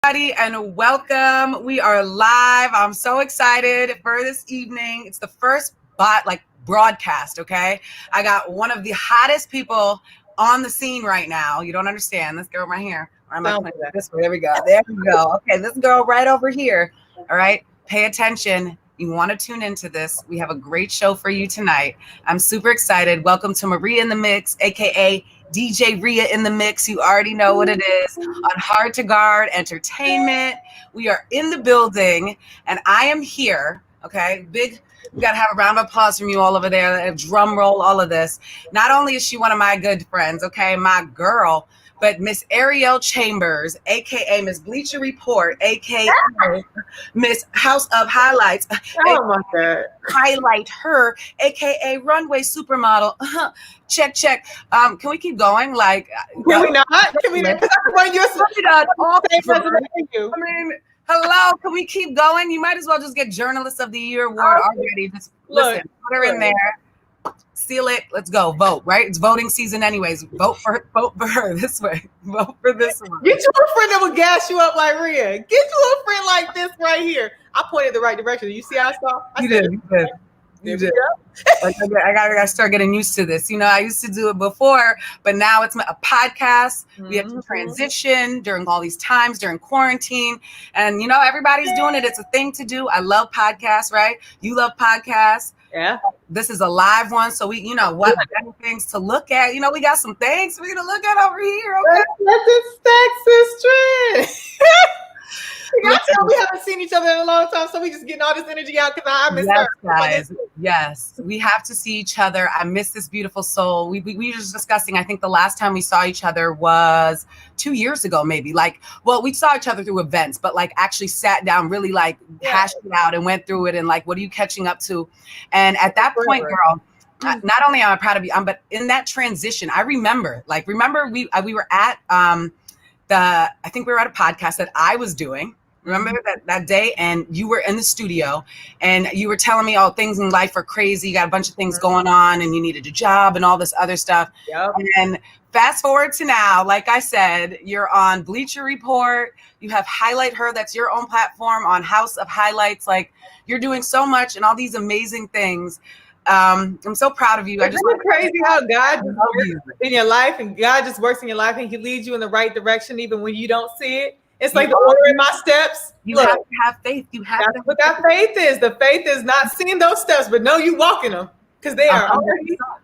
everybody, and welcome. We are live. I'm so excited for this evening. It's the first broadcast, okay? I got one of the hottest people on the scene right now. You don't understand. This girl right here. Or am I playing this way? There we go. There we go. Okay, this girl right over here. All right, pay attention. You want to tune into this. We have a great show for you tonight. I'm super excited. Welcome to Maria in the Mix, aka DJ Rhea in the Mix. You already know what it is on Hard to Guard Entertainment. We are in the building, and I am here. Okay, we got to have a round of applause from you all over there. A drum roll, all of this. Not only is she one of my good friends, okay, my girl, but Miss Arielle Chambers, aka Miss Bleacher Report, aka Miss House of Highlights. Oh my God. Highlight her, aka Runway Supermodel. Check. Can we keep going? Can we not? Can we not? Because I can run your I mean, hello. Can we keep going? You might as well just get Journalist of the Year award already. Just listen, put her in there. Seal it. Let's go. Vote, right? It's voting season anyways. Vote for her this way. Vote for this one. Get you a friend that will gas you up like Rhea. Get you a friend like this right here. I pointed the right direction. You see how I saw? You did. I gotta start getting used to this. You know, I used to do it before, but now it's a podcast. We have to transition during all these times, during quarantine. And, you know, everybody's doing it. It's a thing to do. I love podcasts, right? You love podcasts. Yeah. This is a live one, so we, you know, what things to look at. You know, we got some things we're gonna look at over here. Okay, that's a sexist trend. We haven't seen each other in a long time, so we just getting all this energy out because I miss her. Guys. Yes, we have to see each other. I miss this beautiful soul. We were just discussing. I think the last time we saw each other was 2 years ago, maybe. We saw each other through events, but actually sat down, really hashed it out and went through it. And what are you catching up to? And at that point, girl, not only am I proud of you, but in that transition, I remember we were at I think we were at a podcast that I was doing. Remember that day, and you were in the studio and you were telling me all things in life are crazy. You got a bunch of things going on and you needed a job and all this other stuff. Yep. And fast forward to now, like I said, you're on Bleacher Report. You have Highlight Her. That's your own platform on House of Highlights. You're doing so much and all these amazing things. I'm so proud of you. Isn't it crazy how God just works in your life, and God just works in your life and He leads you in the right direction even when you don't see it? It's like the order in my steps. You have to have faith. That's what that faith is. The faith is not seeing those steps, but no, you walking them because they are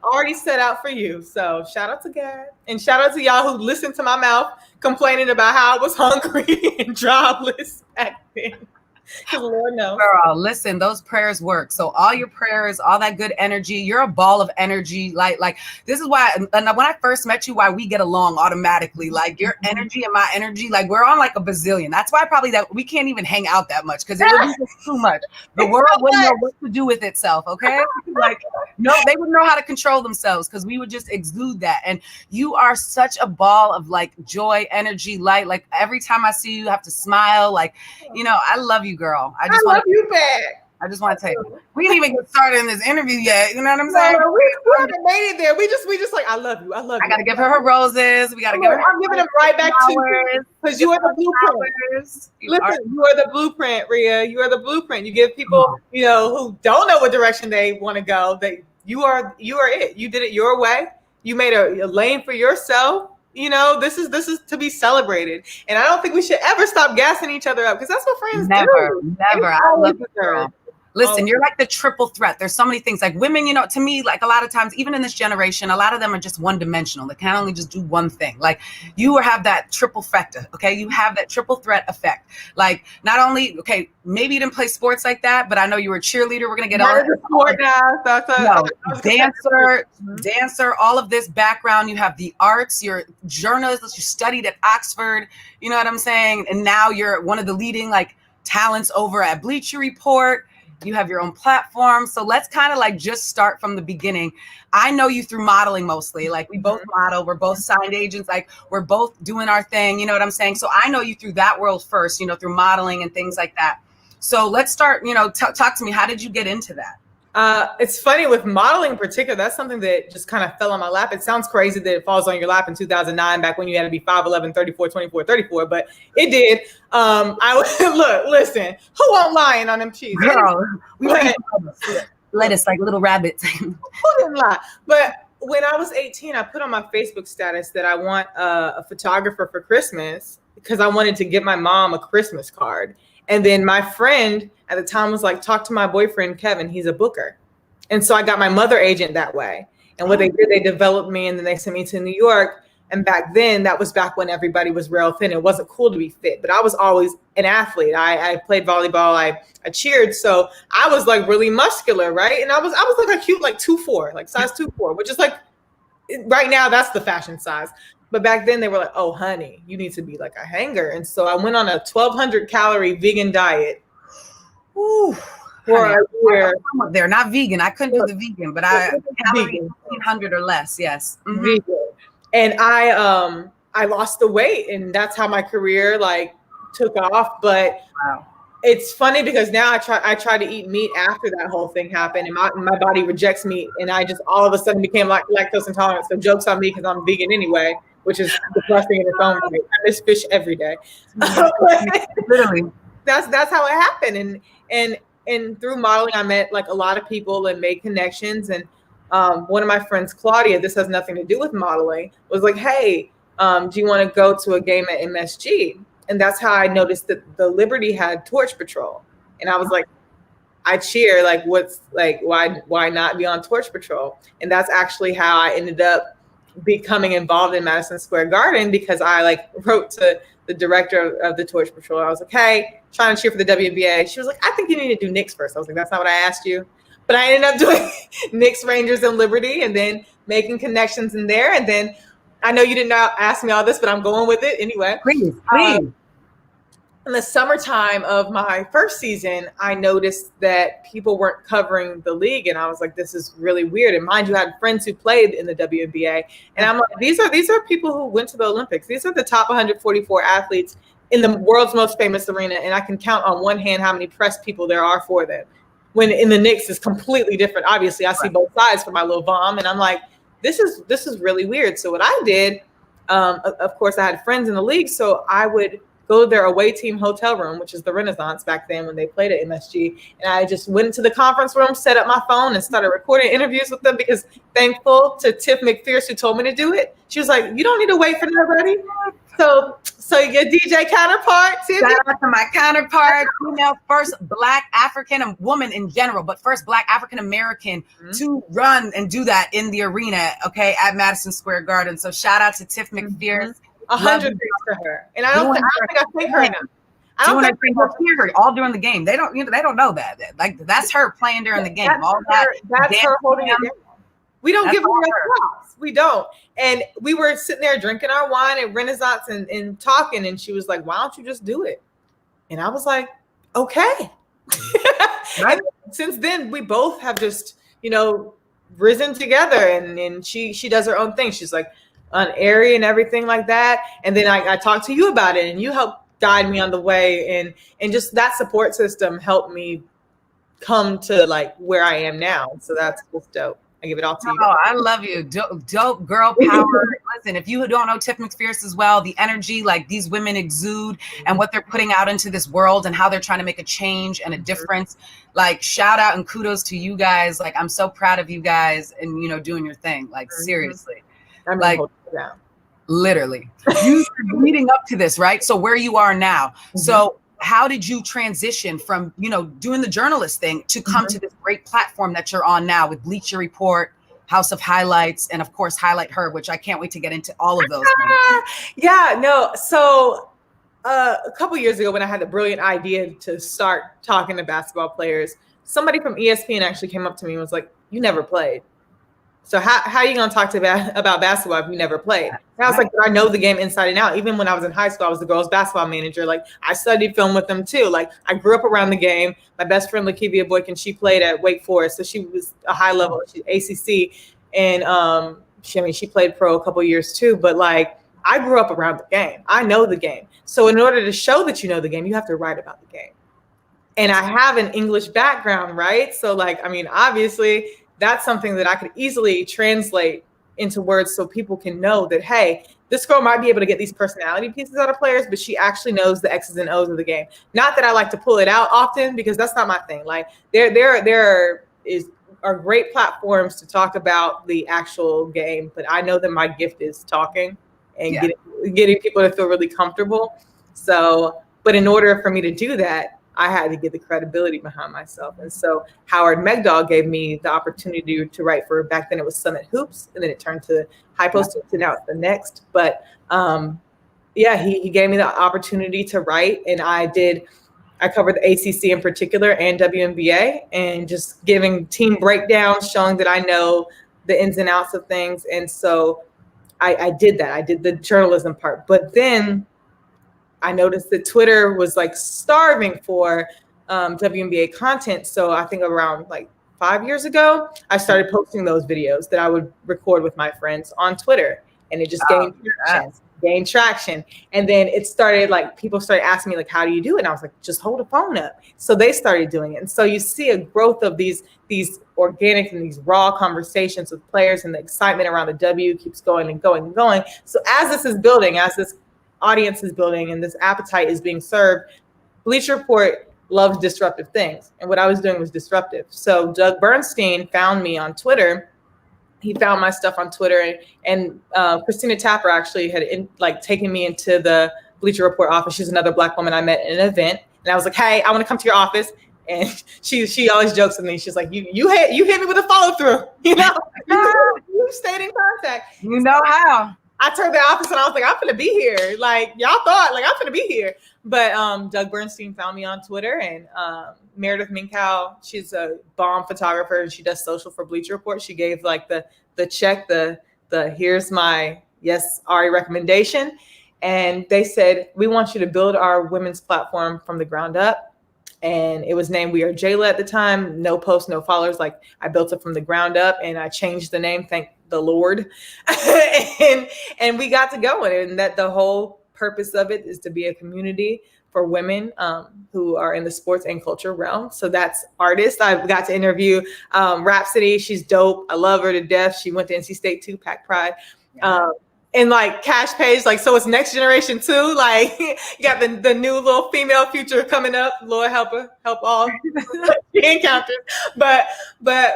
already set out for you. So shout out to God and shout out to y'all who listened to my mouth complaining about how I was hungry and jobless back then. Because Lord knows. Girl, listen, those prayers work. So all your prayers, all that good energy, you're a ball of energy. This is why, and when I first met you, why we get along automatically. Your energy and my energy, we're on a bazillion. That's why probably that we can't even hang out that much because it would be just too much. The world wouldn't know what to do with itself. Okay, no, they wouldn't know how to control themselves because we would just exude that. And you are such a ball of joy, energy, light. Every time I see you, I have to smile. I love you, girl. I love you back. I just want to tell you, we didn't even get started in this interview yet. You know what I'm saying? No, we haven't made it there. We just I love you. I love you. I gotta give her roses. We gotta give her. I'm giving them right back to you because you are the blueprint. Listen, you are the blueprint, Rhea. You are the blueprint. You give people, who don't know what direction they want to go. That you are it. You did it your way. You made a lane for yourself. This is to be celebrated. And I don't think we should ever stop gassing each other up because that's what friends do. Never. I love you, girl. Listen, you're like the triple threat. There's so many things women, to me, a lot of times, even in this generation, a lot of them are just one dimensional. They can only just do one thing. You have that triple factor. Okay. You have that triple threat effect. Not only, okay, maybe you didn't play sports like that, but I know you were a cheerleader. We're going to get on sport now. Dancer, all of this background. You have the arts, you're a journalist, you studied at Oxford. You know what I'm saying? And now you're one of the leading talents over at Bleacher Report. You have your own platform. So let's kind of just start from the beginning. I know you through modeling mostly. We both model. We're both signed agents. We're both doing our thing. You know what I'm saying? So I know you through that world first, through modeling and things like that. So let's start, talk to me. How did you get into that? It's funny with modeling in particular. That's something that just kind of fell on my lap. It sounds crazy that it falls on your lap in 2009, back when you had to be 5'11", 34, 24, 34, but it did. Listen, who won't lying on them cheese? Girl, we lettuce like little rabbits. Who didn't lie? But when I was 18, I put on my Facebook status that I want a photographer for Christmas, because I wanted to give my mom a Christmas card. And then my friend at the time was like, talk to my boyfriend, Kevin. He's a booker. And so I got my mother agent that way. And what they did, they developed me, and then they sent me to New York. And back then, that was back when everybody was real thin. It wasn't cool to be fit, but I was always an athlete. I played volleyball. I cheered. So I was like really muscular, right? And I was like a cute, like 2'4", like size 2'4", which is like, right now, that's the fashion size. But back then they were like, oh, honey, you need to be like a hanger. And so I went on a 1,200 calorie vegan diet. Ooh, for a year. They're not vegan. I couldn't do the vegan, but I calorie 1,500 or less. Yes. Mm-hmm. Vegan. And I lost the weight, and that's how my career like took off. But wow. It's funny because now I try to eat meat after that whole thing happened, and my body rejects meat, and I just all of a sudden became like lactose intolerant. So jokes on me because I'm vegan anyway, which is depressing in its own way. I miss fish every day. Literally, that's how it happened. And through modeling, I met like a lot of people and made connections. And one of my friends, Claudia, this has nothing to do with modeling, was like, hey, do you want to go to a game at MSG? And that's how I noticed that the Liberty had Torch Patrol. And I was like, I cheer, like, what's like, why not be on Torch Patrol? And that's actually how I ended up becoming involved in Madison Square Garden, because I like wrote to the director of the Torch Patrol. I was like, hey, trying to cheer for the WNBA. She was like, I think you need to do Knicks first. I was like, that's not what I asked you. But I ended up doing Knicks, Rangers, and Liberty, and then making connections in there. And then I know you didn't ask me all this, but I'm going with it anyway. Please. In the summertime of my first season, I noticed that people weren't covering the league, and I was like, this is really weird. And mind you, I had friends who played in the WNBA, and I'm like, these are people who went to the Olympics. These are the top 144 athletes in the world's most famous arena, and I can count on one hand how many press people there are for them. When in the Knicks is completely different. Obviously, I see both sides for my little Vom, and I'm like, this is really weird. So what I did, of course, I had friends in the league, so I would go to their away team hotel room, which is the Renaissance back then when they played at MSG. And I just went into the conference room, set up my phone, and started recording interviews with them, because thankful to Tiff McPherce, who told me to do it. She was like, you don't need to wait for nobody. So your DJ counterpart, Tiff. Shout out to my counterpart, female, first Black African woman in general, but first Black African American to run and do that in the arena, okay, at Madison Square Garden. So shout out to Tiff McPherce. 100 things for her, and I don't think I thank her enough. I don't think her all during the game. They don't know that. Like, that's her playing during the game. That's her holding it down. We don't give her props. We don't. And we were sitting there drinking our wine at Renaissance and talking, and she was like, "Why don't you just do it?" And I was like, "Okay." Right. Since then, we both have just risen together, and she does her own thing. She's like on Airy and everything like that. And then I talked to you about it, and you helped guide me on the way, and just that support system helped me come to like where I am now. So that's just dope. I give it all to you. Oh, I love you. Dope girl power. Listen, if you don't know Tiff McPherce as well, the energy like these women exude and what they're putting out into this world and how they're trying to make a change and a difference. Like, shout out and kudos to you guys. Like, I'm so proud of you guys and, doing your thing. Like, seriously. I'm like, literally. You leading up to this, right? So where you are now. So how did you transition from, doing the journalist thing to come to this great platform that you're on now with Bleacher Report, House of Highlights, and of course, Highlight Her, which I can't wait to get into all of those. So a couple years ago when I had the brilliant idea to start talking to basketball players, somebody from ESPN actually came up to me and was like, you never played. So how are you going to talk about basketball if you never played? And I was like, I know the game inside and out. Even when I was in high school, I was the girls' basketball manager. Like, I studied film with them too. Like, I grew up around the game. My best friend, Lakivia Boykin, she played at Wake Forest. So she was a high level, ACC. And she played pro a couple years too. But like, I grew up around the game. I know the game. So in order to show that you know the game, you have to write about the game. And I have an English background, right? So like, I mean, obviously that's something that I could easily translate into words so people can know that, hey, this girl might be able to get these personality pieces out of players, but she actually knows the X's and O's of the game. Not that I like to pull it out often, because that's not my thing. Like there are great platforms to talk about the actual game, but I know that my gift is talking and getting people to feel really comfortable. So, but in order for me to do that, I had to get the credibility behind myself. And so Howard Megdal gave me the opportunity to write for, back then it was Summit Hoops, and then it turned to High Post Hoops, and now it's the next. But he gave me the opportunity to write, and I covered the ACC in particular and WNBA, and just giving team breakdowns, showing that I know the ins and outs of things. And so I did that. I did the journalism part. But then I noticed that Twitter was like starving for WNBA content. So I think around like 5 years ago, I started posting those videos that I would record with my friends on Twitter, and it just gained traction. And then it started, like, people started asking me, like, how do you do it? And I was like, just hold a phone up. So they started doing it. And so you see a growth of these organic and these raw conversations with players, and the excitement around the W keeps going and going and going. So as this is building, as this audience is building and this appetite is being served, Bleacher Report loves disruptive things. And what I was doing was disruptive. So Doug Bernstein found me on Twitter. He found my stuff on Twitter, and Christina Tapper actually had taken me into the Bleacher Report office. She's another Black woman I met at an event. And I was like, hey, I want to come to your office. And she always jokes with me. She's like, you hit me with a follow through. You know, you stayed in contact. You know how. I turned the office and I was like, I'm gonna be here. Like, y'all thought, like, I'm gonna be here. But Doug Bernstein found me on Twitter, and Meredith Minkow, she's a bomb photographer, and she does social for Bleacher Report. She gave like the check, the here's my yes Ari recommendation. And they said, we want you to build our women's platform from the ground up. And it was named We Are Jayla at the time. No posts, no followers. Like, I built it from the ground up, and I changed the name. Thank the Lord. and we got to going. And that the whole purpose of it is to be a community for women who are in the sports and culture realm. So that's artists. I got to interview Rhapsody. She's dope. I love her to death. She went to NC State too, Pack Pride. And like Cash Page, like, so it's next generation too. Like, you got the new little female future coming up. Lord help her, help all encounters. But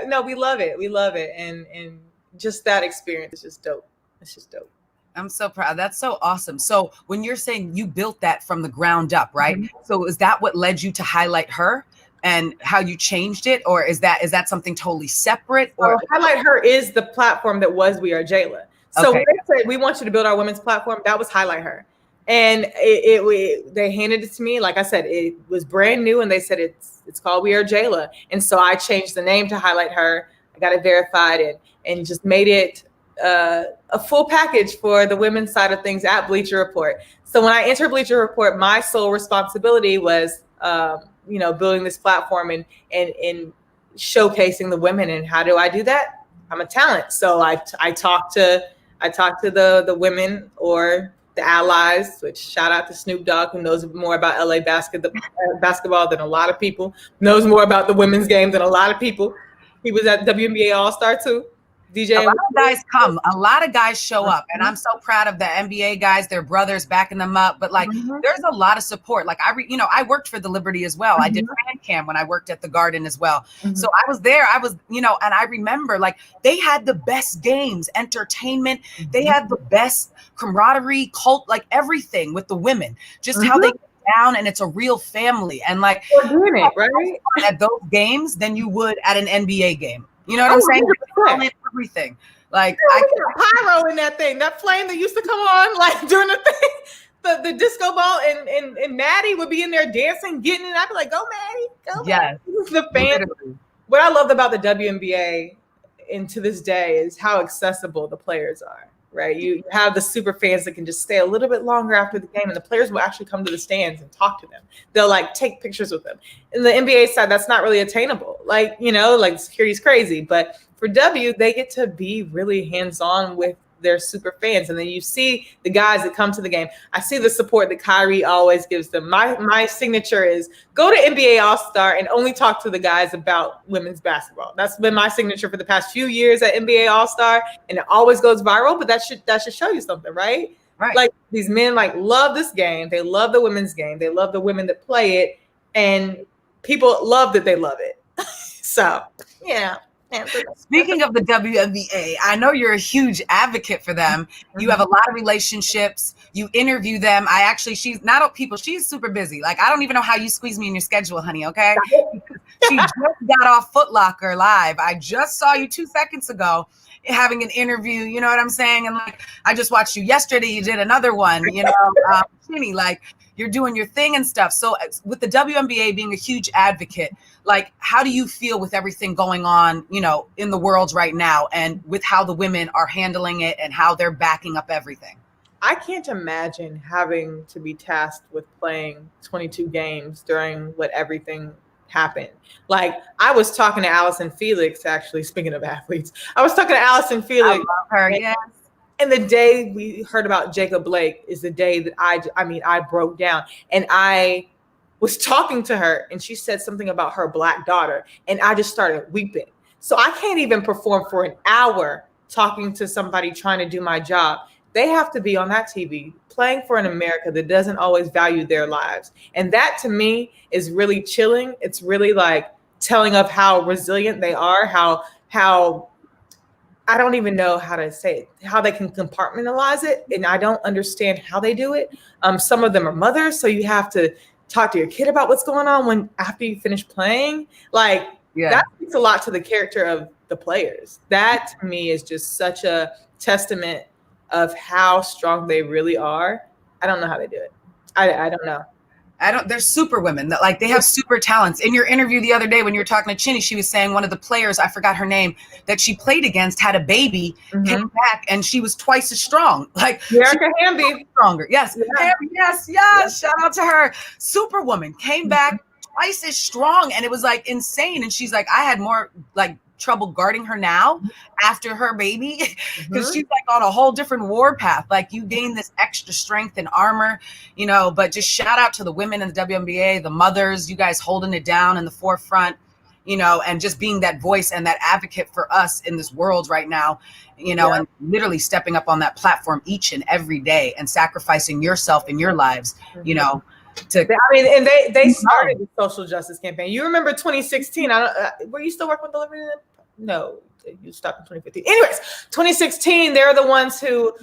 no, we love it. We love it. And just that experience is just dope. It's just dope. I'm so proud. That's so awesome. So when you're saying you built that from the ground up, right? Mm-hmm. So is that what led you to highlight her and how you changed it? Or is that something totally separate? Or Highlight Her is the platform that was We Are Jayla. So when they said, we want you to build our women's platform, that was Highlight Her. And they handed it to me. Like I said, it was brand new, and they said it's called We Are Jayla. And so I changed the name to Highlight Her. I got it verified and just made it a full package for the women's side of things at Bleacher Report. So when I entered Bleacher Report, my sole responsibility was building this platform and showcasing the women. And how do I do that? I'm a talent. So I talk to the women or the allies, which shout out to Snoop Dogg, who knows more about LA basketball than a lot of people, knows more about the women's game than a lot of people. He was at WNBA All-Star too. DJ. A lot of guys come. A lot of guys show up, and I'm so proud of the NBA guys. Their brothers backing them up. But like, there's a lot of support. Like I worked for the Liberty as well. I did fan cam when I worked at the Garden as well. So I was there. I was, and I remember like they had the best games, entertainment. They had the best camaraderie, cult, like everything with the women. Just how they get down, and it's a real family. And like, we're doing it right at those games than you would at an NBA game. You know what I'm saying? Everything. Like, I got pyro in that thing. That flame that used to come on like during the thing, the disco ball, and Maddie would be in there dancing, getting it. I'd be like, go Maddie, go. Yes. The fan. What I loved about the WNBA, and to this day, is how accessible the players are. Right, you have the super fans that can just stay a little bit longer after the game, and the players will actually come to the stands and talk to them. They'll like take pictures with them. In the NBA side, that's not really attainable. Like, like security's crazy, but for W, they get to be really hands-on with they're super fans. And then you see the guys that come to the game. I see the support that Kyrie always gives them. My signature is go to NBA All-Star and only talk to the guys about women's basketball. That's been my signature for the past few years at NBA All-Star, and it always goes viral, but that should show you something, right? Right. Like these men like love this game. They love the women's game. They love the women that play it, and people love that they love it. So, yeah. Speaking of the WNBA, I know you're a huge advocate for them. You have a lot of relationships. You interview them. She's super busy. Like, I don't even know how you squeeze me in your schedule, honey, okay? She just got off Foot Locker Live. I just saw you 2 seconds ago having an interview, you know what I'm saying? And like, I just watched you yesterday. You did another one, you know, Chinny, like, you're doing your thing and stuff. So with the WNBA being a huge advocate, like, how do you feel with everything going on, you know, in the world right now, and with how the women are handling it and how they're backing up everything? I can't imagine having to be tasked with playing 22 games during what everything happened. Like, I was talking to Allison Felix, actually, speaking of athletes, I was talking to Allison Felix. I love her, yes. And the day we heard about Jacob Blake is the day that I broke down, and I was talking to her, and she said something about her Black daughter, and I just started weeping. So I can't even perform for an hour talking to somebody trying to do my job. They have to be on that TV playing for an America that doesn't always value their lives. And that to me is really chilling. It's really like telling of how resilient they are, how I don't even know how to say it, how they can compartmentalize it. And I don't understand how they do it. Some of them are mothers, so you have to talk to your kid about what's going on after you finish playing. Like, that speaks a lot to the character of the players. That to me is just such a testament of how strong they really are. I don't know how they do it. I don't know. They're super women that, like, they have super talents. In your interview the other day when you were talking to Chinny, she was saying one of the players, I forgot her name, that she played against had a baby, came back, and she was twice as strong. Like, Erica Hamby, stronger. Yes. Yeah. Yes. Shout out to her. Superwoman came back twice as strong, and it was like insane. And she's like, I had more like trouble guarding her now after her baby, because she's like on a whole different war path. Like, you gain this extra strength and armor, you know. But just shout out to the women in the WNBA, the mothers, you guys holding it down in the forefront, you know, and just being that voice and that advocate for us in this world right now, you know, and literally stepping up on that platform each and every day and sacrificing yourself and your lives, you know. And they started the social justice campaign. You remember 2016? Were you still working with Delivery? No, you stopped in 2015. Anyways, 2016, they're the ones who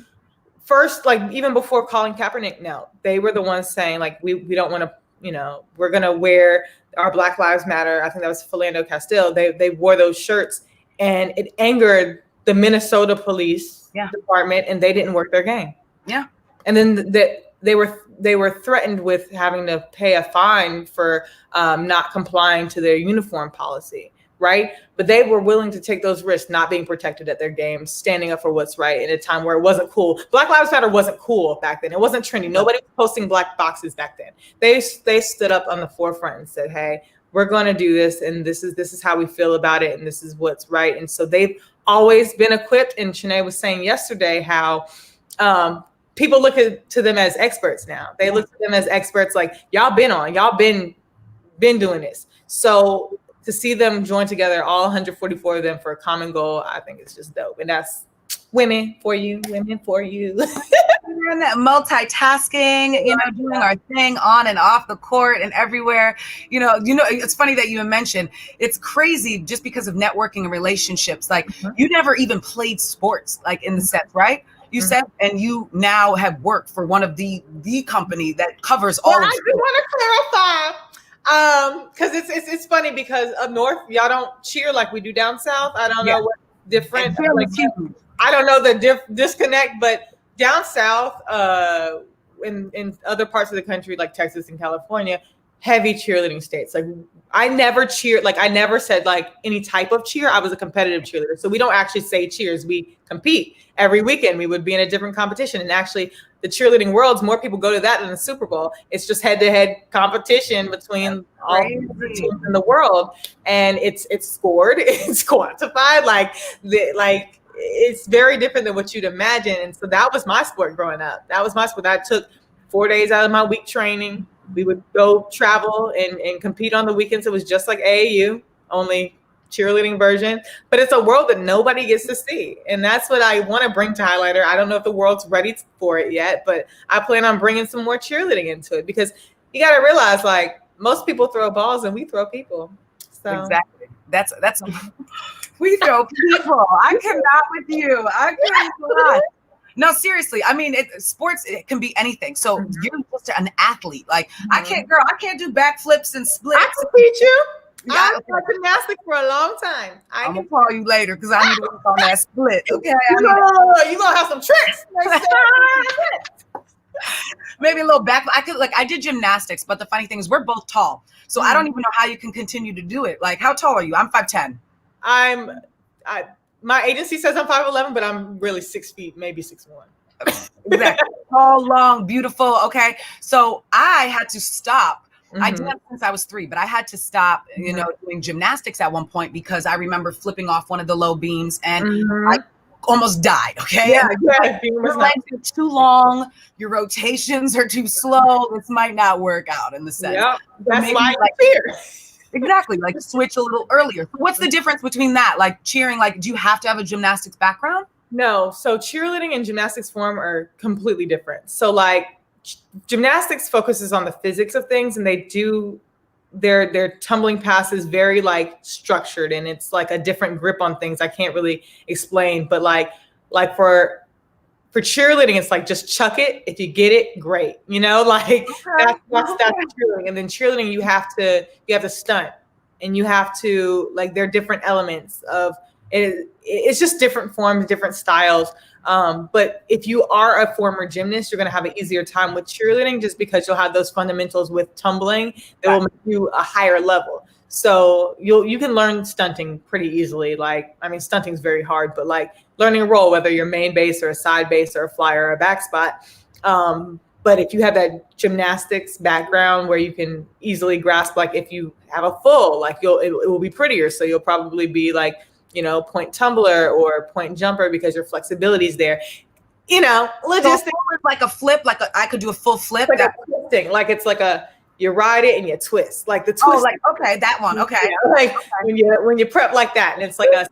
first, like, even before Colin Kaepernick, they were the ones saying, like, we don't want to, you know, we're gonna wear our Black Lives Matter. I think that was Philando Castile. They wore those shirts, and it angered the Minnesota Police Department, and they didn't work their game. Yeah, and then they were threatened with having to pay a fine for not complying to their uniform policy, right? But they were willing to take those risks, not being protected at their games, standing up for what's right in a time where it wasn't cool. Black Lives Matter wasn't cool back then. It wasn't trendy. Nobody was posting black boxes back then. They stood up on the forefront and said, hey, we're going to do this, and this is how we feel about it, and this is what's right. And so they've always been equipped. And Shanae was saying yesterday how people look to them as experts now. They look to them as experts, like, y'all been doing this. So to see them join together, all 144 of them, for a common goal, I think it's just dope. And that's women for you. We're in that multitasking, you know, doing our thing on and off the court and everywhere. You know, it's funny that you mentioned, it's crazy just because of networking and relationships. Like, you never even played sports, like, in the sense, right? You said, and you now have worked for one of the company that covers all of it. I do want to clarify. Because it's funny, because up north y'all don't cheer like we do down south. I don't know what different. I don't know the disconnect, but down south, in other parts of the country like Texas and California, heavy cheerleading states. Like, I never cheered. Like, I never said like any type of cheer. I was a competitive cheerleader, so we don't actually say cheers. We compete every weekend. We would be in a different competition, and actually, the cheerleading worlds, more people go to that than the Super Bowl. It's just head-to-head competition between all the teams in the world, and it's scored, it's quantified. Like it's very different than what you'd imagine. And so that was my sport growing up. That was my sport. I took 4 days out of my week training. We would go travel and compete on the weekends. It was just like AAU, only cheerleading version. But it's a world that nobody gets to see. And that's what I want to bring to Highlighter. I don't know if the world's ready for it yet, but I plan on bringing some more cheerleading into it, because you got to realize, like, most people throw balls and we throw people. So. Exactly. That's we throw people. I cannot with you. I cannot. No, seriously. I mean, sports, it can be anything. So you're just an athlete. Like, I can't do backflips and splits. I can teach you. I've done gymnastics for a long time. I'm going to call you later because I need to work on that split. Okay. You're going to have some tricks. Maybe a little back. I did gymnastics, but the funny thing is we're both tall. So I don't even know how you can continue to do it. Like, how tall are you? I'm 5'10". My agency says I'm 5'11", but I'm really 6 feet, maybe 6'1". Exactly. Tall, long, beautiful. Okay. So I had to stop. I did that since I was 3, but I had to stop, doing gymnastics at one point because I remember flipping off one of the low beams and I almost died. Okay. Yeah. Your legs are too long. Your rotations are too slow. This might not work out in the sense. Yeah. That's why I'm here. Exactly. Like, switch a little earlier. What's the difference between that? Like, cheering, like, do you have to have a gymnastics background? No. So cheerleading and gymnastics form are completely different. So, like, gymnastics focuses on the physics of things, and they do their tumbling pass is very, like, structured, and it's like a different grip on things. I can't really explain, but like for cheerleading, it's like, just chuck it. If you get it, great. Like, that's cheerleading. And then cheerleading, you have to stunt, and you have to, like, there are different elements of it. It's just different forms, different styles. But if you are a former gymnast, you're going to have an easier time with cheerleading, just because you'll have those fundamentals with tumbling that will make you a higher level. So you can learn stunting pretty easily. Like, I mean, stunting is very hard, but, like, learning a roll, whether you're main base or a side base or a flyer or a back spot. But if you have that gymnastics background where you can easily grasp, like, if you have a full, like, it will be prettier. So you'll probably be like, point tumbler or point jumper because your flexibility is there. Logistics. So like a flip, I could do a full flip. Like a twisting, like, it's like you ride it and you twist, like the twist. Oh, like, okay, that one. Okay. Yeah, like, okay. When you prep like that, and it's like a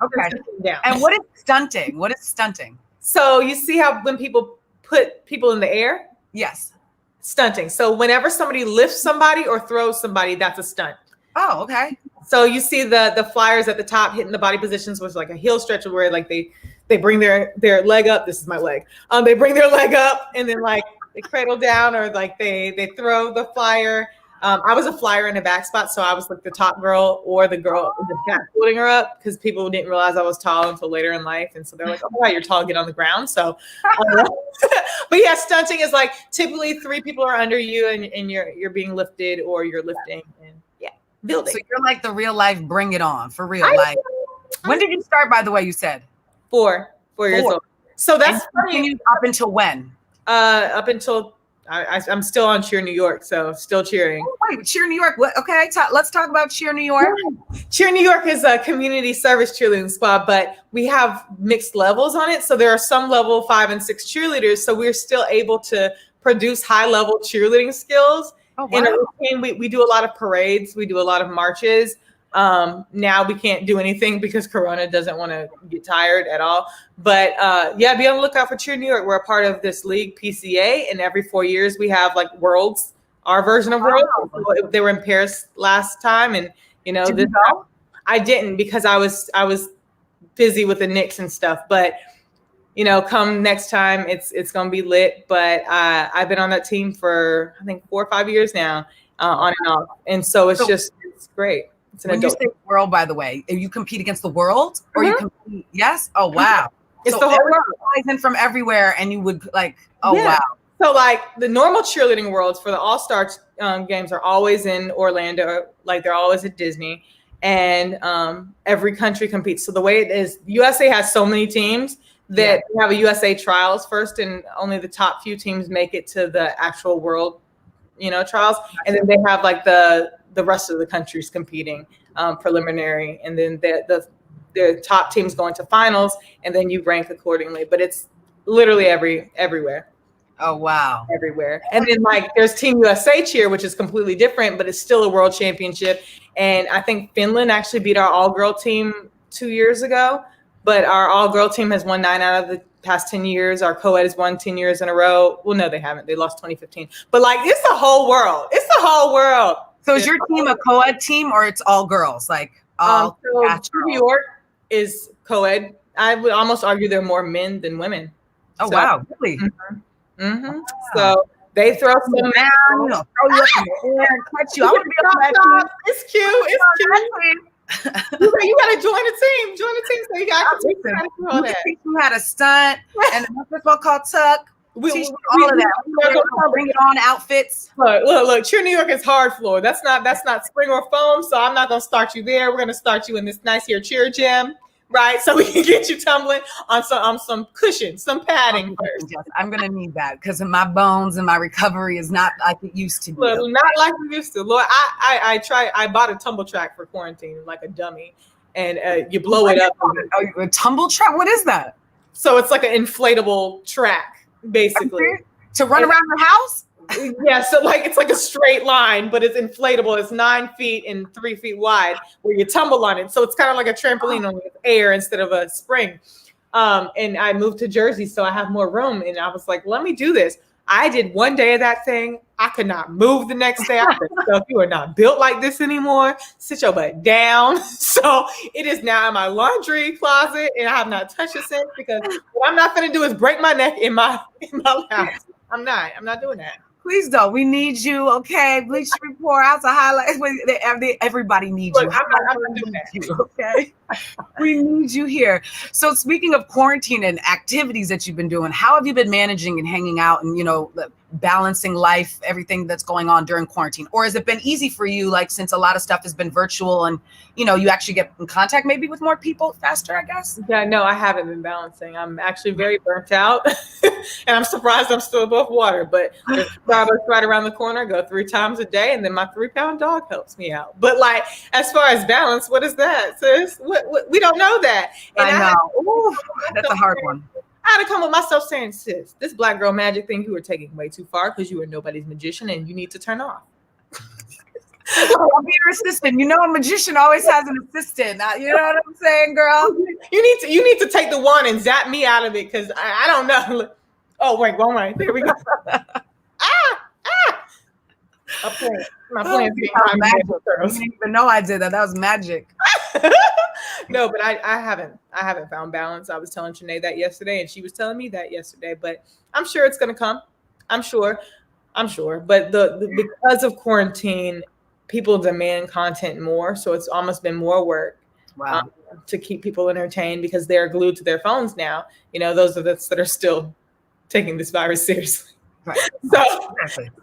down. And what is stunting? What is stunting? So you see how when people put people in the air? Yes. Stunting. So whenever somebody lifts somebody or throws somebody, that's a stunt. Oh, okay. So you see the flyers at the top hitting the body positions was like a heel stretch where, like, they bring their leg up. This is my leg. They bring their leg up and then, like, they cradle down, or, like, they throw the flyer. I was a flyer in the back spot, so I was, like, the top girl or the girl in the back holding her up, because people didn't realize I was tall until later in life, and so they're like, "Oh, wow, you're tall, get on the ground." So, but yeah, stunting is, like, typically 3 people are under you, and you're being lifted, or you're lifting, and building. So you're like the real life Bring It On, for real. Like, when did you start, by the way, you said? 4 years old. So that's funny. Up until when? Up until I'm still on Cheer New York, so still cheering. Oh, wait, Cheer New York. What? Okay, let's talk about Cheer New York. Cheer New York is a community service cheerleading squad, but we have mixed levels on it. So there are some level 5 and 6 cheerleaders. So we're still able to produce high level cheerleading skills. Oh, wow. In a routine, we do a lot of parades. We do a lot of marches. Now we can't do anything because Corona doesn't want to get tired at all. But yeah, be on the lookout for Cheer New York. We're a part of this league, PCA, and every 4 years we have, like, Worlds, our version of Worlds. They were in Paris last time, and Did you go? I didn't, because I was busy with the Knicks and stuff. But come next time, it's gonna be lit. But I've been on that team for, I think, 4 or 5 years now, on and off, and so it's great. It's when you say world, by the way, you compete against the world, or you compete? Yes. Oh, wow. It's the whole world. Flies in from everywhere, and you would, like, oh, wow. So, like, the normal cheerleading worlds for the All-Star games are always in Orlando, like, they're always at Disney, and every country competes. So the way it is, USA has so many teams that we have a USA trials first, and only the top few teams make it to the actual world, trials, and then they have, like, the rest of the countries competing preliminary, and then the the top teams going to finals, and then you rank accordingly. But it's literally everywhere. Oh, wow. Everywhere. And then like there's Team USA cheer, which is completely different, but it's still a world championship. And I think Finland actually beat our all-girl team 2 years ago, but our all-girl team has won 9 out of the past 10 years. Our co-ed has won 10 years in a row. Well, no, they haven't. They lost 2015. But like, it's the whole world. It's the whole world. So is your team a co-ed team or it's all girls? Like all New York is co-ed. I would almost argue there are more men than women. Oh, so, wow. Really? Wow. So they throw some down, throw you up in the air and catch you. I want to be on that team. It's cute. It's cute. You gotta join the team. Join the team so you guys can teach you how to stunt and that's what called tuck. We all of that. Bring it on outfits. Look. Cheer New York is hard floor. That's not spring or foam. So I'm not gonna start you there. We're gonna start you in this nice here cheer gym. Right, so we can get you tumbling on some cushion, some padding first. Yes, I'm gonna need that because my bones and my recovery is not like it used to be. Look, not like it used to. Lord, I bought a tumble track for quarantine, like a dummy, and you blow it up. A tumble track? What is that? So it's like an inflatable track, basically, to run around the house. Yeah, so like it's like a straight line, but it's inflatable. It's 9 feet and 3 feet wide, where you tumble on it. So it's kind of like a trampoline on air instead of a spring. And I moved to Jersey, so I have more room. And I was like, let me do this. I did one day of that thing. I could not move the next day. I said, so you are not built like this anymore. Sit your butt down. So it is now in my laundry closet, and I have not touched it since because what I'm not going to do is break my neck in my house. I'm not doing that. Please don't. We need you, okay? Bleacher Report out to highlight. Everybody needs you. I'm not doing that. Okay? We need you here. So speaking of quarantine and activities that you've been doing, how have you been managing and hanging out and, balancing life, everything that's going on during quarantine? Or has it been easy for you, like since a lot of stuff has been virtual and, you actually get in contact maybe with more people faster, I guess? Yeah, no, I haven't been balancing. I'm actually very burnt out and I'm surprised I'm still above water, but there's Starbucks right around the corner, go 3 times a day. And then my 3-pound dog helps me out. But like, as far as balance, what is that, sis? We don't know that. And I know. That's a hard one. I had to come with myself saying, sis, this black girl magic thing, you were taking way too far because you are nobody's magician and you need to turn off. I'll be your assistant. A magician always has an assistant. You know what I'm saying, girl? You need to take the one and zap me out of it because I don't know. Oh, wait, wrong way. There we go. My plan's getting magic. You didn't even know I did that. That was magic. No, but I haven't found balance. I was telling Trinae that yesterday, and she was telling me that yesterday. But I'm sure it's gonna come. I'm sure. But because of quarantine, people demand content more, so it's almost been more work. Wow. To keep people entertained because they're glued to their phones now. Those of us that are still taking this virus seriously. Right.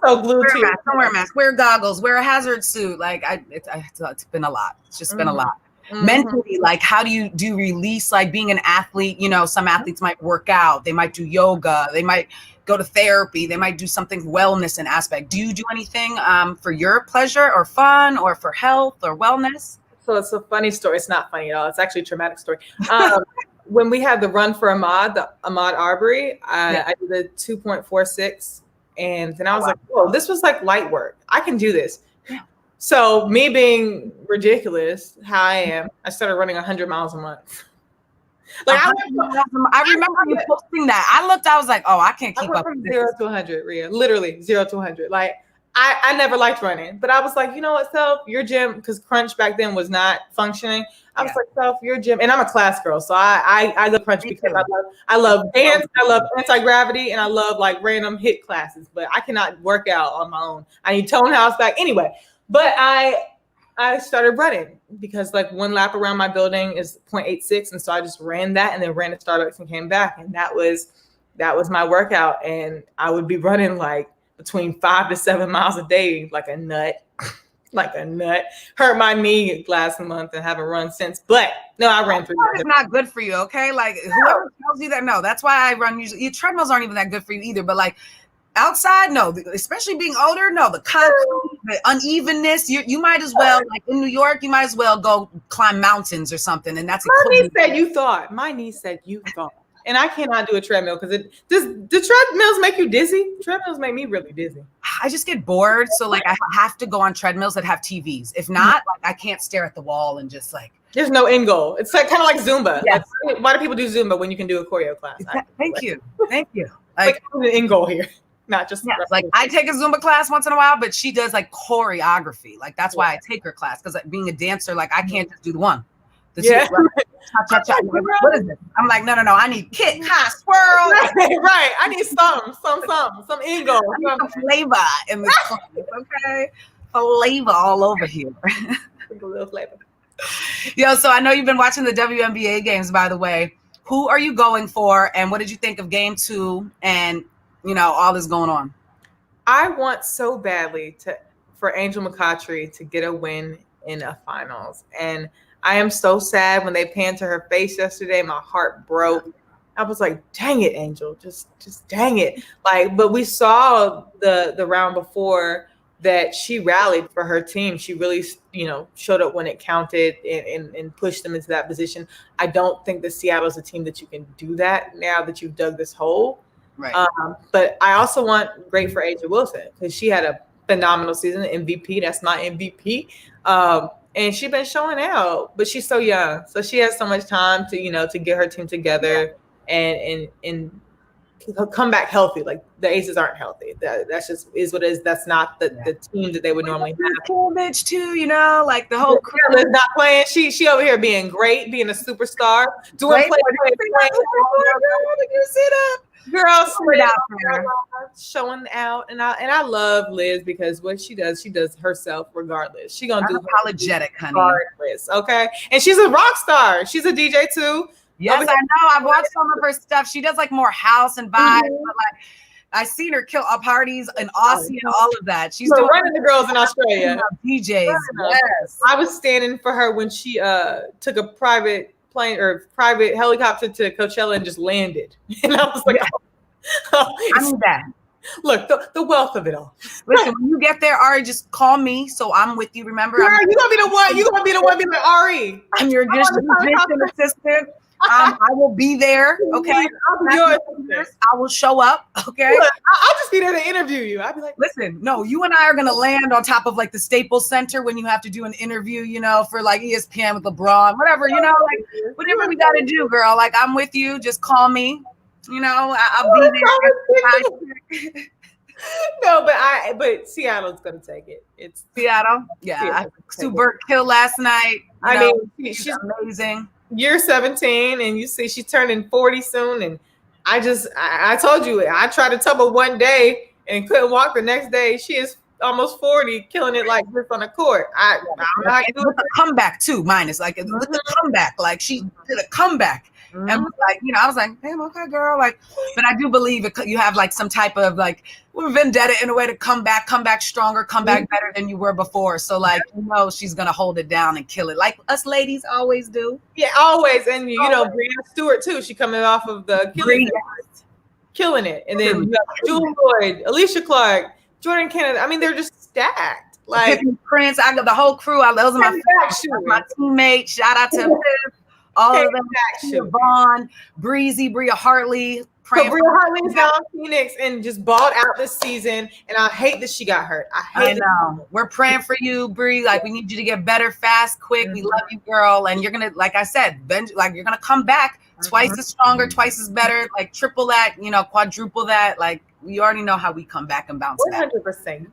So glued to it. Don't wear a mask. Wear goggles. Wear a hazard suit. Like it's been a lot. It's just been a lot. Mm-hmm. Mentally, like how do you release? Like being an athlete, some athletes might work out. They might do yoga. They might go to therapy. They might do something wellness in aspect. Do you do anything for your pleasure or fun or for health or wellness? So it's a funny story. It's not funny at all. It's actually a traumatic story. When we had the run for Ahmaud Arbery, I did the 2.46. And then I was like, whoa, this was like light work. I can do this. Yeah. So me being ridiculous, how I am, I started running 100 miles a month. Like I remember you posting that. I was like, oh, I can't keep up. From 0 to 100, Rhea. Literally 0 to 100. Like I never liked running, but I was like, you know what, Self, your gym, because Crunch back then was not functioning. I was like, Self, your gym, and I'm a class girl, so I love Crunch because I love dance, I love anti-gravity, and I love like random HIIT classes, but I cannot work out on my own. I need tone house back anyway. But I started running because like one lap around my building is 0.86, and so I just ran that and then ran to Starbucks and came back, and that was my workout, and I would be running like between 5 to 7 miles a day, like a nut. Hurt my knee last month and haven't run since. But no, I ran through. It's not good for you, okay? Like whoever tells you that, no, that's why I run usually. Treadmills aren't even that good for you either. But like Outside, no. Especially being older, no. The concrete, the unevenness. You might as well, like in New York, you might as well go climb mountains or something. And that's my niece said you thought. My niece said you thought. And I cannot do a treadmill because the treadmills make you dizzy. Treadmills make me really dizzy. I just get bored. So like I have to go on treadmills that have TVs. If not, like I can't stare at the wall and just like. There's no end goal. It's like kind of like Zumba. Yes. Like, why do people do Zumba when you can do a choreo class? Thank you. Like an end goal here. Not just like I take a Zumba class once in a while, but she does like choreography. Like that's why I take her class, because like being a dancer, like I can't just do the one. What is it? I'm like, no. I need kick, high, swirl. Right. I need some ego, some flavor in this class, okay? Flavor all over here. A little flavor. Yo, so I know you've been watching the WNBA games, by the way. Who are you going for, and what did you think of Game 2 and all this going on? I want so badly for Angel McCoughtry to get a win in a finals. And I am so sad when they panned to her face yesterday. My heart broke. I was like, dang it, Angel. Just dang it. Like, but we saw the round before that she rallied for her team. She really, showed up when it counted and pushed them into that position. I don't think that Seattle's a team that you can do that now that you've dug this hole. Right. But I also want great for A'ja Wilson, because she had a phenomenal season, MVP. That's my MVP. And she's been showing out, but she's so young. So she has so much time to get her team together and come back healthy. Like the Aces aren't healthy. That's just is what it is. That's not the team that they would normally have. Bitch too, like the whole crew is not playing. She over here being great, being a superstar, doing play. Girl, showing out, and I love Liz, because what she does herself regardless. She gonna do apologetic, honey. Regardless, okay. And she's a rock star. She's a DJ too. Yes, I know. I've watched some of her stuff. She does like more house and vibes, but like I seen her kill parties in Aussie and all of that. She's doing running the girls in Australia. DJs. Yes, I was standing for her when she took a private plane or private helicopter to Coachella and just landed. And I was like, I need that. Look, the wealth of it all. Listen, when you get there, Ari, just call me, so I'm with you. Remember, you're gonna be the one. You're gonna be the one being like, Ari, I'm your musician assistant. I will be there. Okay, I'll be yours. I will show up. Okay, look, I'll just be there to interview you. I'll be like, listen, no, you and I are gonna land on top of like the Staples Center when you have to do an interview, for like ESPN with LeBron, whatever, like whatever we gotta do, girl. Like I'm with you. Just call me. I'll be there. No, but Seattle's gonna take it. It's Seattle. Yeah, Sue Burke killed last night. I mean, she's amazing. You're 17, and you see she's turning 40 soon. And I told you, I tried to tumble one day and couldn't walk the next day. She is almost 40, killing it like this on the court. With a comeback too, minus like with the comeback, like she did a comeback. And was like, I was like, damn, okay, girl. Like, but I do believe you have like some type of like vendetta in a way to come back stronger, come back better than you were before. So like, she's gonna hold it down and kill it, like us ladies always do. Yeah, always. And Brianna Stewart too. She coming off of the killing it. And then you have Julie Lloyd, Alicia Clark, Jordan Kennedy. I mean, they're just stacked. Like Prince, I got the whole crew. Those are my teammates. Shout out to Pip. All of them, Vaughn, Breezy, Bria Hartley. Bria Hartley's down Phoenix and just balled out this season, and I hate that she got hurt. I know. We're praying for you, Bree. Like we need you to get better, fast, quick. We love you, girl, and you're gonna, like I said, you're gonna come back twice as stronger, twice as better, like triple that, quadruple that. Like we already know how we come back and bounce back. 100%.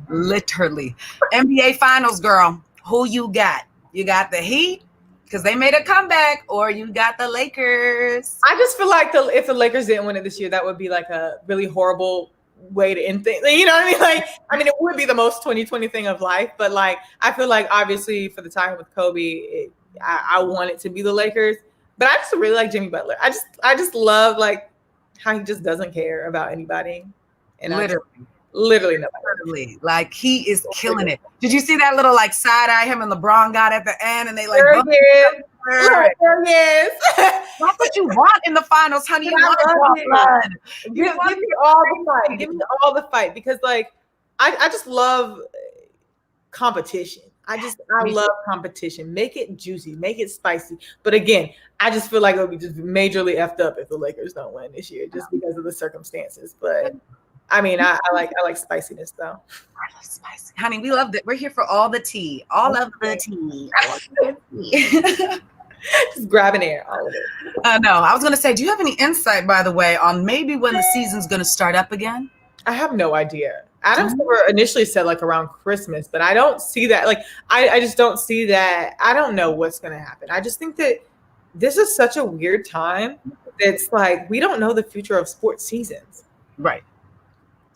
Literally. NBA Finals, girl. Who you got? You got the Heat, because they made a comeback, or you got the Lakers. I just feel like if the Lakers didn't win it this year, that would be like a really horrible way to end things. You know what I mean? Like, it would be the most 2020 thing of life, but like, I feel like obviously for the time with Kobe, I want it to be the Lakers, but I just really like Jimmy Butler. I just love like how he just doesn't care about anybody. And literally nobody. Like he is killing it. Did you see that little like side eye him and LeBron got at the end, and they like Yes. That's what you want in the finals, honey. You want blood. Give me all the fight. Give me all the fight because, like, I just love competition. I love competition. Make it juicy, make it spicy. But again, I just feel like it would be just majorly effed up if the Lakers don't win this year, just because of the circumstances. But I mean, I like spiciness though. I love spicy, honey. We love it. We're here for all the tea, all of the tea. Just grabbing air, all of it. I know. I was gonna say, do you have any insight, by the way, on maybe when the season's gonna start up again? I have no idea. Adam Silver initially said like around Christmas, but I don't see that. Like, I just don't see that. I don't know what's going to happen. I just think that this is such a weird time. It's like, we don't know the future of sports seasons. Right.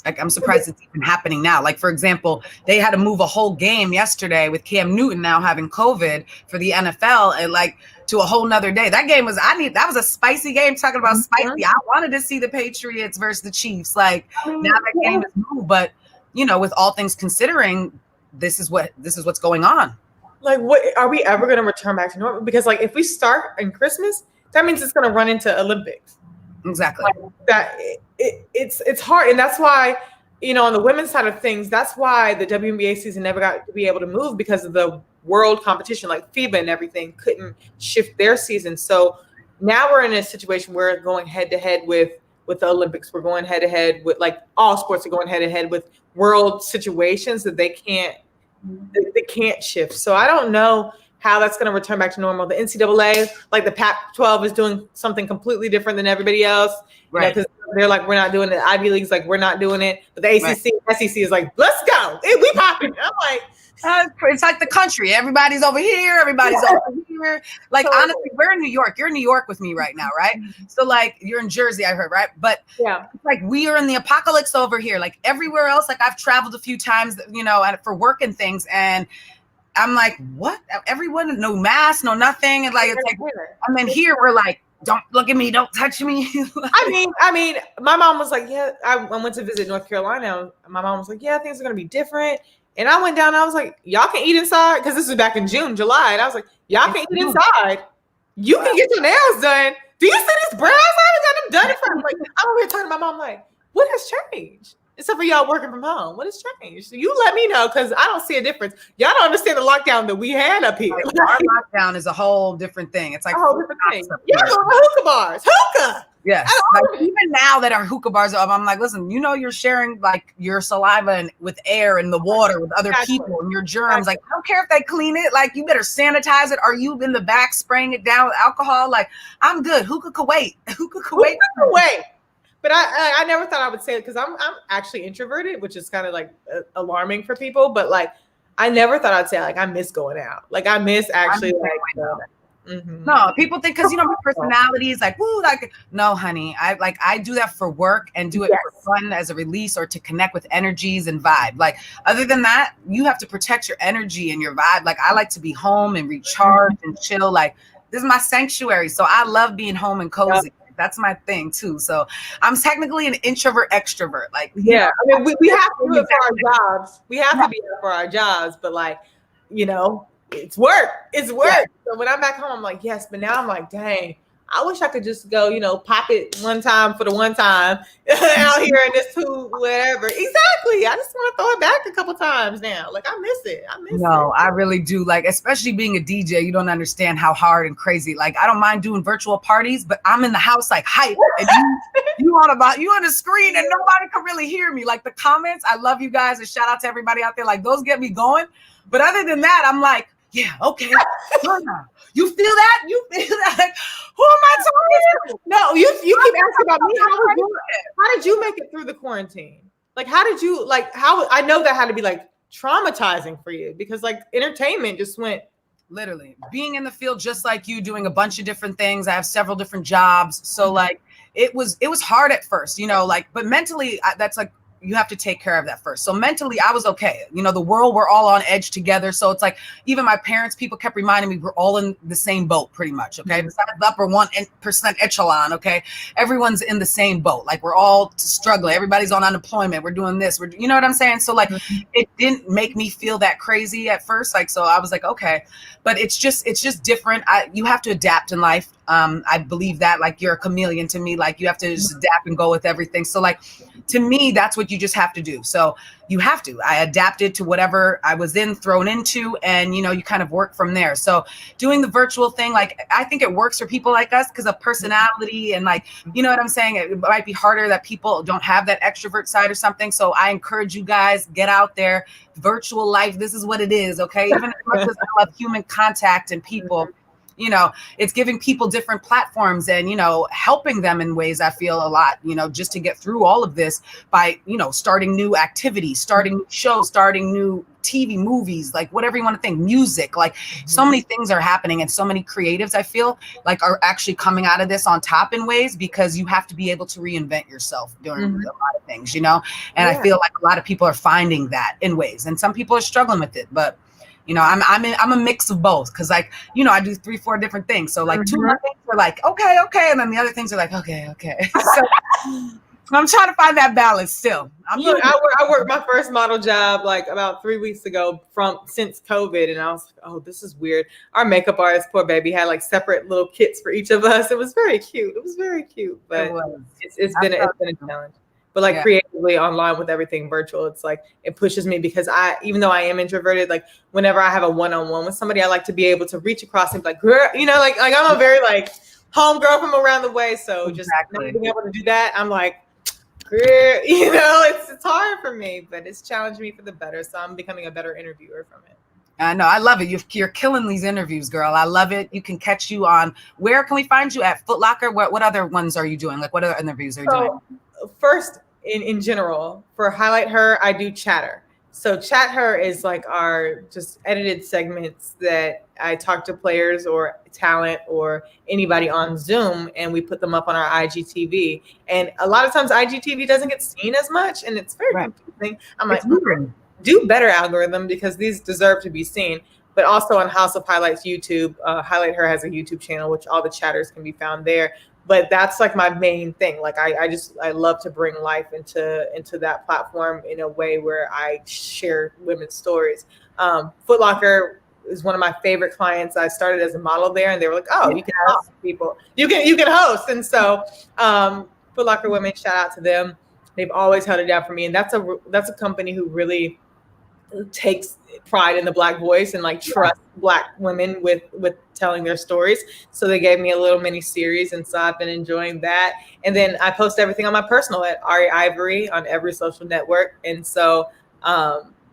Like, I'm surprised it's even happening now. Like, for example, they had to move a whole game yesterday with Cam Newton now having COVID for the NFL and like to a whole nother day. That game was, that was a spicy game. Talking about spicy. I wanted to see the Patriots versus the Chiefs. Like, now that game is moved, but you know, with all things considering, this is what's going on. Like, what are we ever going to return back to normal? Because like, if we start in Christmas, that means it's going to run into Olympics. Exactly. Like, it's hard, and that's why, you know, on the women's side of things, that's why the WNBA season never got to be able to move because of the world competition, like FIBA and everything couldn't shift their season. So now we're in a situation where we're going head to head with the Olympics. We're going head to head with, like, all sports are going head to head with world situations that they can't shift. So I don't know how that's going to return back to normal. The NCAA, like the Pac-12, is doing something completely different than everybody else. Right. Because they're like, we're not doing it. Ivy League's like, we're not doing it. But the ACC, SEC is like, let's go. We popping. I'm like, it's like the country. Everybody's over here. Everybody's over here. Like, honestly, we're in New York. You're in New York with me right now, right? So, like, you're in Jersey, I heard, right? But it's like we are in the apocalypse over here. Like, everywhere else, like, I've traveled a few times, you know, for work and things, and I'm like, what? Everyone, no mask, no nothing. And like, it's like, and then here we're like, don't look at me, don't touch me. I mean, my mom was like, yeah, I went to visit North Carolina. And my mom was like, yeah, things are going to be different. And I went down and I was like, y'all can eat inside. Because this was back in June, July. And I was like, y'all can eat inside. You can get your nails done. Do you see these brows? I haven't got them done in front. Like, I'm over here talking to my mom like, what has changed? Except for y'all working from home. What has changed? You let me know, because I don't see a difference. Y'all don't understand the lockdown that we had up here. Like, our lockdown is a whole different thing. It's like a whole different thing. Y'all go to hookah bars. Hookah! Yes. Like, even now that our hookah bars are up, I'm like, listen, you know, you're sharing like your saliva with air and the water with other people and your germs. Like, I don't care if they clean it. Like, you better sanitize it. Are you in the back spraying it down with alcohol? Like, I'm good. Hookah could wait. Hookah could wait. But I never thought I would say it because I'm actually introverted, which is kind of like alarming for people. But like, I never thought I'd say like I miss going out. Like, I miss actually No, people think because, you know, my personality is like, woo, like, no, honey. I do that for work and do it for fun as a release or to connect with energies and vibe. Like, other than that, you have to protect your energy and your vibe. Like, I like to be home and recharge and chill. Like, this is my sanctuary. So I love being home and cozy. That's my thing too. So I'm technically an introvert extrovert. Like, I mean, we have to do it for our jobs. We have to be there for our jobs, but like, you know, it's work. It's work. Yeah. So when I'm back home, I'm like, yes, but now I'm like, dang, I wish I could just go, you know, pop it one time for the one time out here in this whatever. Exactly. I just want to throw it back a couple times now. Like, I miss it. No, I really do. Like, especially being a DJ, you don't understand how hard and crazy. Like, I don't mind doing virtual parties, but I'm in the house like hype. And you on the screen and nobody can really hear me. Like, the comments, I love you guys, and shout out to everybody out there. Like, those get me going. But other than that, I'm like, yeah, okay. You feel that? You feel that? Like, who am I talking to? No, you keep asking about me. How did you make it through the quarantine? Like, how I know that had to be like traumatizing for you because like entertainment just went. Literally being in the field just like you, doing a bunch of different things. I have several different jobs. So like it was hard at first, you know, like, but mentally that's like you have to take care of that first. So mentally, I was okay. You know, the world, we're all on edge together. So it's like, even my parents, people kept reminding me, we're all in the same boat pretty much. Okay. Besides the upper 1% echelon. Okay. Everyone's in the same boat. Like, we're all struggling. Everybody's on unemployment. We're doing this. You know what I'm saying? So like, it didn't make me feel that crazy at first. Like, so I was like, okay, but it's just different. You have to adapt in life. I believe that, like, you're a chameleon to me. Like, you have to just adapt and go with everything. So like, to me, that's what you just have to do. So I adapted to whatever I was thrown into, and, you know, you kind of work from there. So doing the virtual thing, like, I think it works for people like us because of personality and, like, you know what I'm saying? It might be harder that people don't have that extrovert side or something. So I encourage you guys, get out there. Virtual life, this is what it is. Okay. Even as much as I love human contact and people, you know, it's giving people different platforms and, you know, helping them in ways, I feel, a lot, you know, just to get through all of this by, you know, starting new activities, starting new shows, starting new TV, movies, like whatever you want to think, music, like so many things are happening, and so many creatives, I feel like, are actually coming out of this on top in ways, because you have to be able to reinvent yourself during a lot of things, you know, and I feel like a lot of people are finding that in ways, and some people are struggling with it, but you know, I'm a mix of both, because, like, you know, I do 3-4 different things. So like 2 things are like, okay, and then the other things are like, okay. So I'm trying to find that balance still. I worked my first model job like about 3 weeks ago since COVID, and I was like, oh, this is weird. Our makeup artist, poor baby, had like separate little kits for each of us. It was very cute. But it's been a challenge. But like creatively online with everything virtual, it's like, it pushes me, because even though I am introverted, like whenever I have a one-on-one with somebody, I like to be able to reach across and be like, girl, you know, like I'm a very like home girl from around the way. So just not being able to do that, I'm like, girl, you know, it's hard for me, but it's challenged me for the better. So I'm becoming a better interviewer from it. I know. I love it. You're killing these interviews, girl. I love it. You can catch you on, where can we find you at? Foot Locker? What other ones are you doing? Like, what other interviews are you doing? First, in general, for Highlight Her, I do Chatter. So Chat Her is like our just edited segments that I talk to players or talent or anybody on Zoom, and we put them up on our IGTV. And a lot of times IGTV doesn't get seen as much, and it's very confusing. I'm like, do better, algorithm, because these deserve to be seen. But also on House of Highlights YouTube, Highlight Her has a YouTube channel, which all the chatters can be found there. But that's like my main thing. Like I love to bring life into that platform in a way where I share women's stories. Foot Locker is one of my favorite clients. I started as a model there, and they were like, "Oh, you can host people. You can host." And so Foot Locker Women, shout out to them. They've always held it down for me, and that's a company who really takes pride in the Black voice and like trust Black women with telling their stories. So they gave me a little mini series, and so I've been enjoying that. And then I post everything on my personal at Ari Ivory on every social network, and so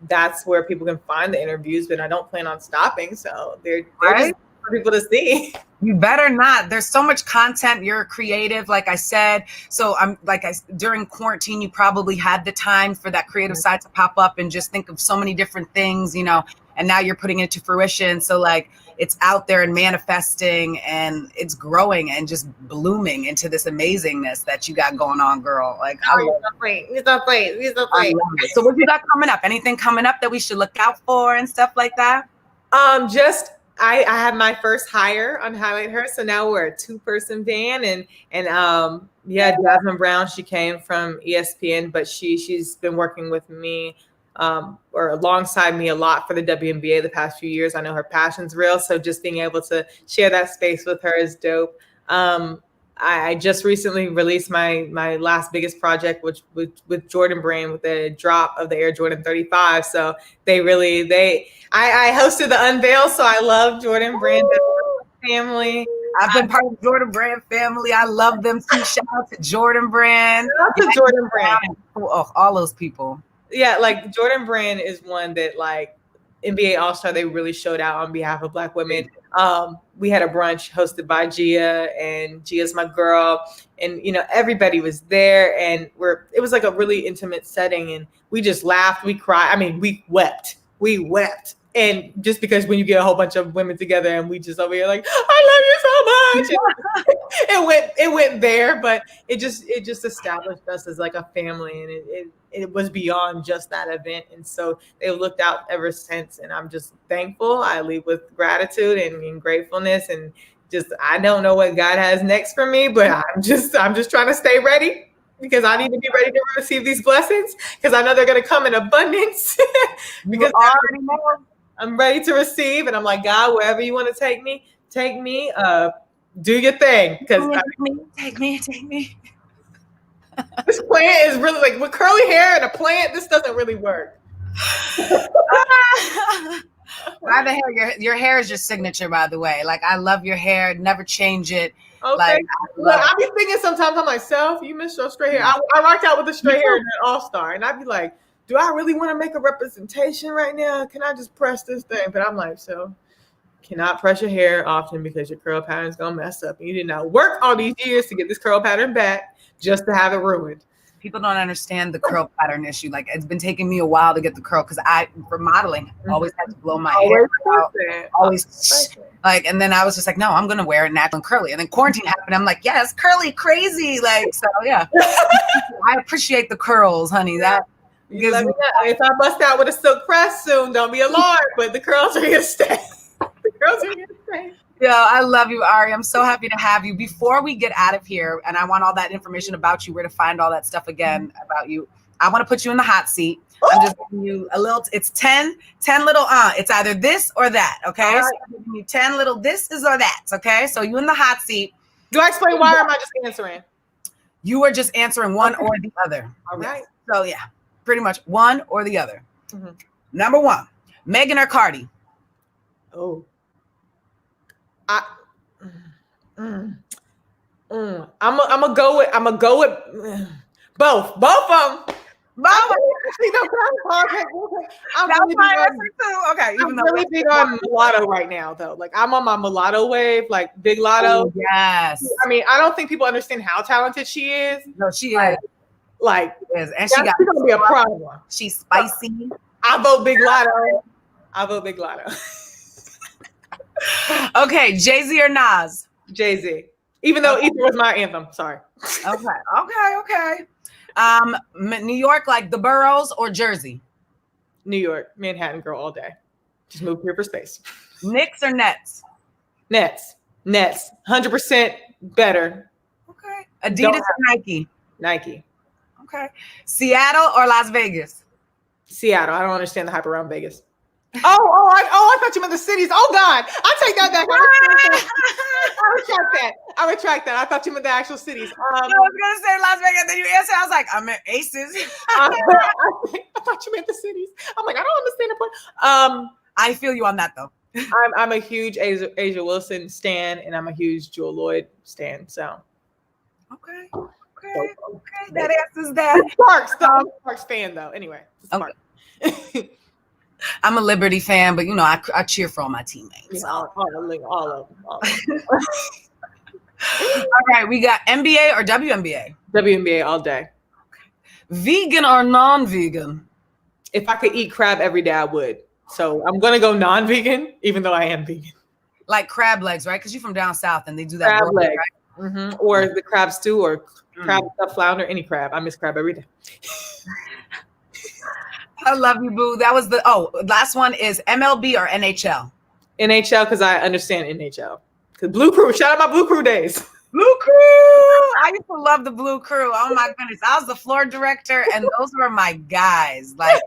that's where people can find the interviews. But I don't plan on stopping, so they're just for people to see. You better not. There's so much content. You're creative, like I said. So during quarantine, you probably had the time for that creative side to pop up and just think of so many different things, you know, and now you're putting it to fruition. So like, it's out there and manifesting, and it's growing and just blooming into this amazingness that you got going on, girl. Like, You're so great. So what you got coming up? Anything coming up that we should look out for and stuff like that? I had my first hire on Highlight Her, so now we're a 2-person band, and Jasmine Brown, she came from ESPN, but she's been working with me or alongside me a lot for the WNBA the past few years. I know her passion's real, so just being able to share that space with her is dope. I just recently released my last biggest project, which with Jordan Brand, with the drop of the Air Jordan 35. So I hosted the unveil, so I love Jordan Brand family. I've been part of the Jordan Brand family. I love them too. Shout out to Jordan Brand. Shout out to Jordan Brand. Oh, all those people. Yeah, like Jordan Brand is one that like NBA All-Star, they really showed out on behalf of Black women. We had a brunch hosted by Gia, and Gia's my girl, and you know, everybody was there, and it was like a really intimate setting, and we just laughed, we cried. I mean, we wept And just because when you get a whole bunch of women together and we just over here like, I love you so much. it went there, but it just established us as like a family, and it was beyond just that event. And so they looked out ever since, and I'm just thankful. I leave with gratitude and gratefulness, and just I don't know what God has next for me, but I'm just trying to stay ready. Because I need to be ready to receive these blessings, because I know they're going to come in abundance. Because I'm ready to receive, and I'm like, God, wherever you want to take me, do your thing. Because take me. This plant is really like with curly hair and a plant. This doesn't really work. By the hair, your hair is your signature, by the way. Like, I love your hair. Never change it. Okay. Like, I be thinking sometimes I'm myself, you miss your straight hair. I rocked out with the straight hair in an All-Star, and I'd be like, do I really want to make a representation right now? Can I just press this thing? But I'm like, so cannot press your hair often because your curl pattern is going to mess up. And you did not work all these years to get this curl pattern back just to have it ruined. People don't understand the curl pattern issue. Like, it's been taking me a while to get the curl because for modeling, always had to blow my hair out. Always like, and then I was just like, no, I'm going to wear it natural and curly. And then quarantine happened. I'm like, yes, curly, crazy. Like, so yeah, I appreciate the curls, honey. That gives me. If I bust out with a silk press soon, don't be alarmed, but the curls are here to stay. The curls are here to stay. Yeah, I love you, Ari. I'm so happy to have you. Before we get out of here, and I want all that information about you, where to find all that stuff again about you, I want to put you in the hot seat. I'm just giving you a little, it's 10 little, it's either this or that, okay? Right. So I'm giving you 10 little thises or that's, okay? So you in the hot seat. Do I explain why, or am I just answering? You are just answering one or the other. All right. So yeah, pretty much one or the other. Mm-hmm. Number one, Megan or Cardi? Oh. I'm gonna go with both of them. I'm really big on mulatto right now, though. Like, I'm on my mulatto wave, like Big Lotto. Oh, yes. I mean, I don't think people understand how talented she is. No, she is. Like, is. And she's gonna be a problem. She's spicy. I vote Big Lotto. Okay, Jay-Z or Nas? Jay-Z. Even though either was my anthem. Sorry. Okay. New York, like the boroughs, or Jersey? New York, Manhattan girl all day. Just move here for space. Knicks or Nets? Nets. 100% better. Okay. Adidas or Nike? Nike. Okay. Seattle or Las Vegas? Seattle. I don't understand the hype around Vegas. I thought you meant the cities. Oh God, I take that back. I retract that. I thought you meant the actual cities. I was gonna say Las Vegas, then you answered. I was like, I meant Aces. I thought you meant the cities. I'm like, I don't understand the point. I feel you on that though. I'm a huge Asia Wilson stan, and I'm a huge Jewel Lloyd stan. So okay. That answers that. Sparks fan though. Anyway. Okay. I'm a Liberty fan, but I cheer for all my teammates. Yeah, all of them. All right, we got NBA or WNBA? WNBA all day. Okay. Vegan or non-vegan? If I could eat crab every day, I would. So I'm gonna go non-vegan, even though I am vegan. Like crab legs, right? Because you're from down south, and they do that. Crab legs, right? Mm-hmm. Or the crab stew, or crab stuffed flounder, any crab. I miss crab every day. I love you, boo. That was last one is MLB or NHL? NHL, because I understand NHL. Because Blue Crew, shout out my Blue Crew days. Blue Crew! I used to love the Blue Crew. Oh my goodness. I was the floor director, and those were my guys. Like,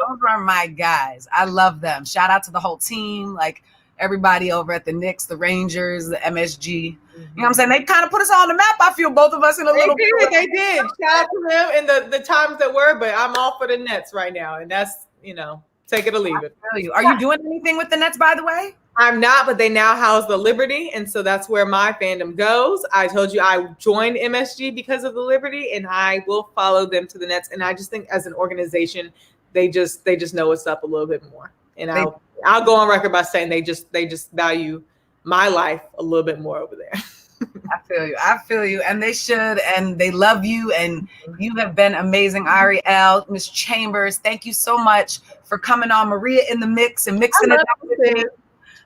those were my guys. I love them. Shout out to the whole team. Like, everybody over at the Knicks, the Rangers, the MSG. You know what I'm saying? They kind of put us on the map. I feel both of us in a little bit. They did. Shout out to them and the times that were, but I'm all for the Nets right now. And that's, take it or leave it. Are you doing anything with the Nets, by the way? I'm not, but they now house the Liberty. And so that's where my fandom goes. I told you I joined MSG because of the Liberty, and I will follow them to the Nets. And I just think as an organization, they just know what's up a little bit more. And I'll go on record by saying they just value my life a little bit more over there. I feel you. And they should, and they love you. And you have been amazing, Arielle. Miss Chambers, thank you so much for coming on. Maria in the mix and mixing it up with me.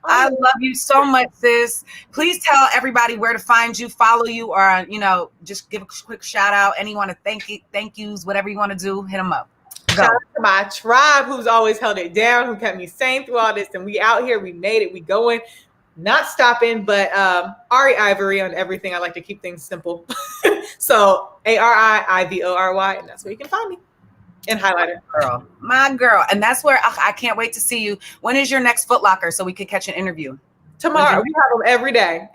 I love you so much, sis. Please tell everybody where to find you, follow you, or, just give a quick shout out. Anyone to thank yous, whatever you want to do, hit them up. Go. Shout out to my tribe who's always held it down, who kept me sane through all this. And we out here, we made it, we going, not stopping. But Ari Ivory on everything. I like to keep things simple. So ARIIVORY, and that's where you can find me. And highlighter. My girl. And that's where I can't wait to see you. When is your next Foot Locker so we could catch an interview? Tomorrow. We have them every day.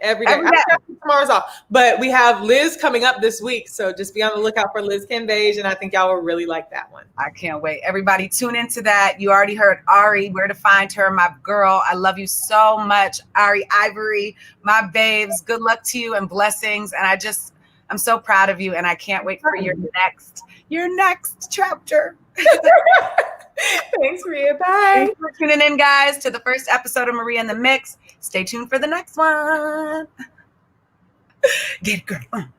Tomorrow's off. But we have Liz coming up this week. So just be on the lookout for Liz Kinbage. And I think y'all will really like that one. I can't wait. Everybody tune into that. You already heard Ari, where to find her, my girl. I love you so much. Ari Ivory, my babes. Good luck to you and blessings. And I'm so proud of you. And I can't wait for your next chapter. Thanks, Maria. Bye. Thanks for tuning in, guys, to the first episode of Maria in the Mix. Stay tuned for the next one. Get it, girl.